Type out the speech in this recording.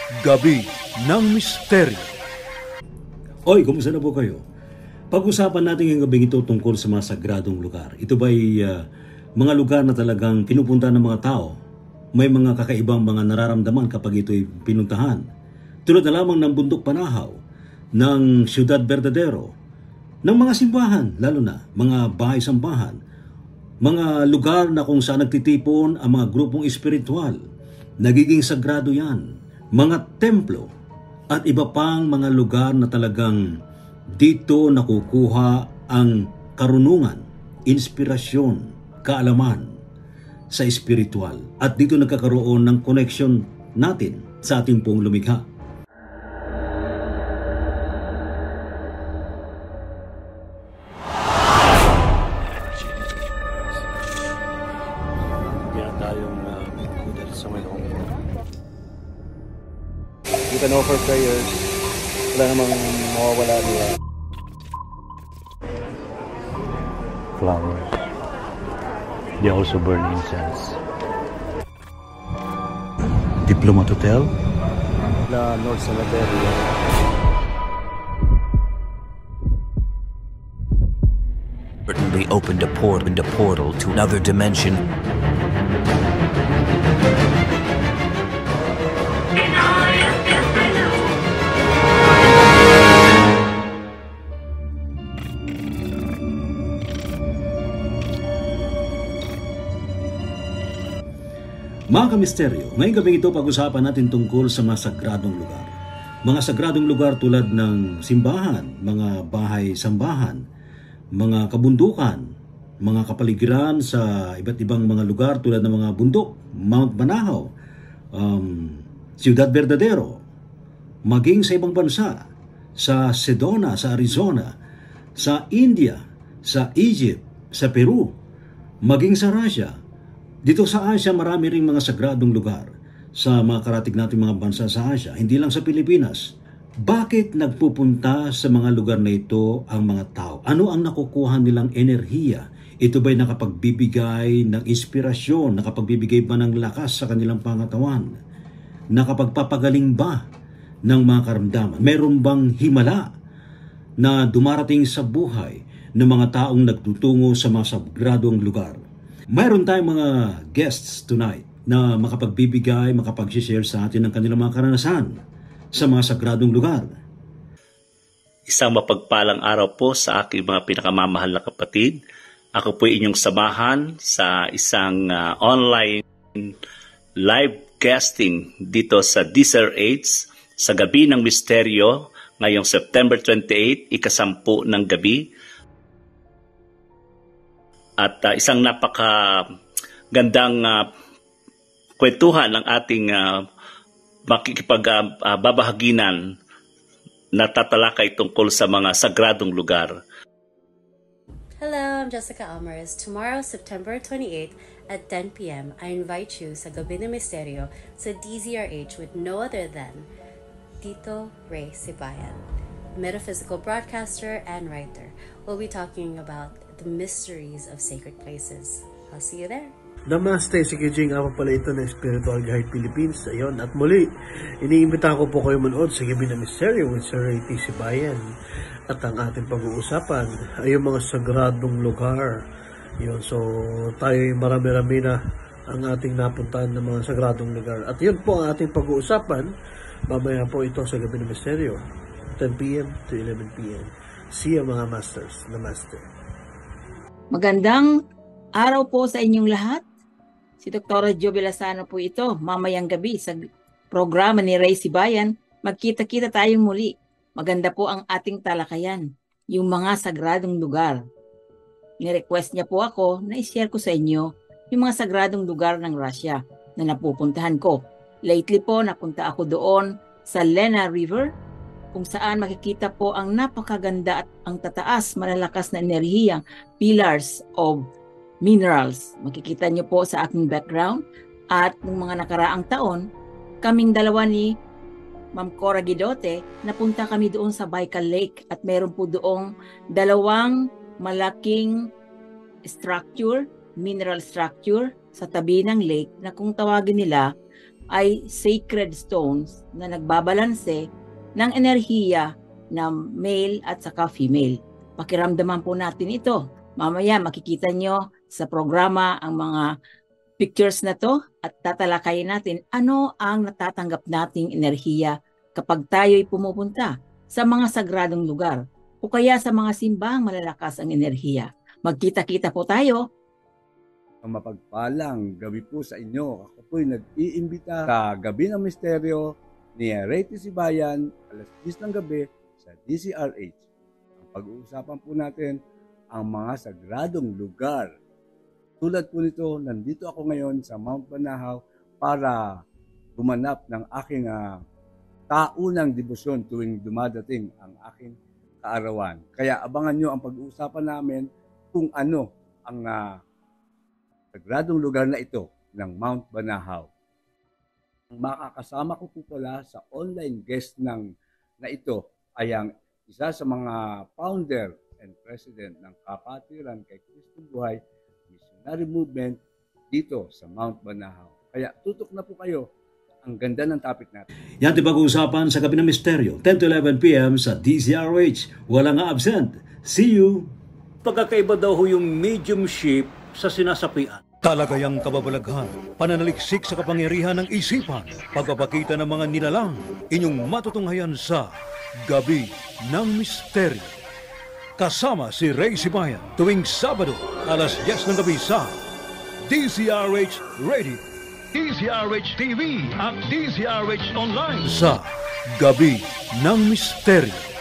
Gabi ng Misteryo. Oy, kumusta na po kayo? Pag-usapan natin ngayong gabi ito tungkol sa mga sagradong lugar. Ito ba'y mga lugar na talagang pinupunta ng mga tao? May mga kakaibang mga nararamdaman kapag ito'y pinuntahan. Tulad na lamang ng Bundok Panahaw, ng Ciudad Verdadero, ng mga simbahan, lalo na mga bahay-sambahan, mga lugar na kung saan nagtitipon ang mga grupong espiritual. Nagiging sagrado yan. Mga templo at iba pang mga lugar na talagang dito nakukuha ang karunungan, inspirasyon, kaalaman sa espiritual. At dito nagkakaroon ng connection natin sa ating pong lumikha. You can offer prayers. Wala namang mawawala niya. Flowers. They also burn incense. Diplomat Hotel? La North Cemetery. They opened a portal to another dimension. Mga kamisteryo, ngayong gabi ito pag-usapan natin tungkol sa mga sagradong lugar. Mga sagradong lugar tulad ng simbahan, mga bahay-sambahan, mga kabundukan, mga kapaligiran sa iba't ibang mga lugar tulad ng mga bundok, Mount Banahaw, Ciudad Verdadero, maging sa ibang bansa, sa Sedona, sa Arizona, sa India, sa Egypt, sa Peru, maging sa Russia. Dito sa Asia, marami ring mga sagradong lugar sa mga karatig nating mga bansa sa Asia, hindi lang sa Pilipinas. Bakit nagpupunta sa mga lugar na ito ang mga tao? Ano ang nakukuha nilang enerhiya? Ito ba'y nakapagbibigay ng inspirasyon, nakapagbibigay ba ng lakas sa kanilang pangatawan? Nakapagpapagaling ba ng mga karamdaman? Meron bang himala na dumarating sa buhay ng mga taong nagtutungo sa mga sagradong lugar? Mayroon tayong mga guests tonight na makapagbibigay, makapag-share sa atin ng kanilang mga karanasan sa mga sagradong lugar. Isang mapagpalang araw po sa aking mga pinakamamahal na kapatid. Ako po inyong samahan sa isang online live casting dito sa DZRH sa Gabi ng Misteryo ngayong September 28, ika-10 ng gabi. At isang napakagandang kwentuhan ang ating makikipagbabahaginan na tatalakay tungkol sa mga sagradong lugar. Hello, I'm Jessica Almares. Tomorrow, September 28 at 10 p.m., I invite you sa Gabi ng Misteryo sa DZRH with no other than Tito Ray Sibayan, metaphysical broadcaster and writer. We'll be talking about the mysteries of sacred places. I'll see you there. Namaste, si Kijing. Ako pala ito ng Spiritual Guide Philippines. Ayun, at muli, iniimbitahan ko po kayo manood sa Gabi ng Misteryo with Sir Ray T. Sibayan. At ang ating pag-uusapan ay yung mga sagradong lugar. Yun, so tayo marami-rami na ang ating napuntahan ng mga sagradong lugar. At yun po ang ating pag-uusapan. Mamaya po ito sa Gabi ng Misteryo, 10 p.m. to 11 p.m. See you mga masters. Namaste. Magandang araw po sa inyong lahat. Si Dr. Jo Villasano po ito, mamayang gabi sa programa ni Ray Sibayan. Magkita-kita tayong muli. Maganda po ang ating talakayan, yung mga sagradong lugar. Ni-request niya po ako na i-share ko sa inyo yung mga sagradong lugar ng Russia na napupuntahan ko. Lately po, napunta ako doon sa Lena River, kung saan makikita po ang napakaganda at ang tataas, malalakas na enerhiyang pillars of minerals. Makikita niyo po sa aking background. At ng mga nakaraang taon, kaming dalawa ni Ma'am Cora Guidote, napunta kami doon sa Baikal Lake at meron po doong dalawang malaking structure, mineral structure sa tabi ng lake na kung tawagin nila ay sacred stones na nagbabalanse ng enerhiya ng male at saka female. Pakiramdaman po natin ito. Mamaya makikita nyo sa programa ang mga pictures na to at tatalakayin natin ano ang natatanggap nating enerhiya kapag tayo'y pumupunta sa mga sagradong lugar o kaya sa mga simbahang malalakas ang enerhiya. Magkita-kita po tayo. Ang mapagpalang gabi po sa inyo. Ako po'y nag-iimbita sa Gabi ng Misteryo ni Ray Sibayan, alas 10 ng gabi sa DZRH. Ang pag-uusapan po natin ang mga sagradong lugar. Tulad po nito, nandito ako ngayon sa Mount Banahaw para gumanap ng aking taunang debosyon tuwing dumadating ang aking kaarawan. Kaya abangan nyo ang pag-uusapan namin kung ano ang sagradong lugar na ito ng Mount Banahaw. Ang makakasama ko po pala sa online guest na ito ay ang isa sa mga founder and president ng Kapatiran kay Cristo Buhay Missionary Movement dito sa Mount Banahaw. Kaya tutok na po kayo. Ang ganda ng topic natin. Yan din pag-uusapan sa Gabi ng Misteryo, 10 to 11 p.m. sa DZRH. Walang absent. See you! Pagkakaiba daw ho yung mediumship sa sinasapian. Talagayang kababalaghan, pananaliksik sa kapangyarihan ng isipan, pagpapakita ng mga nilalang, inyong matutunghayan sa Gabi ng Misteryo. Kasama si Ray Sibayan tuwing Sabado, alas 10 ng gabi sa DZRH Radio, DZRH TV at DZRH Online sa Gabi ng Misteryo.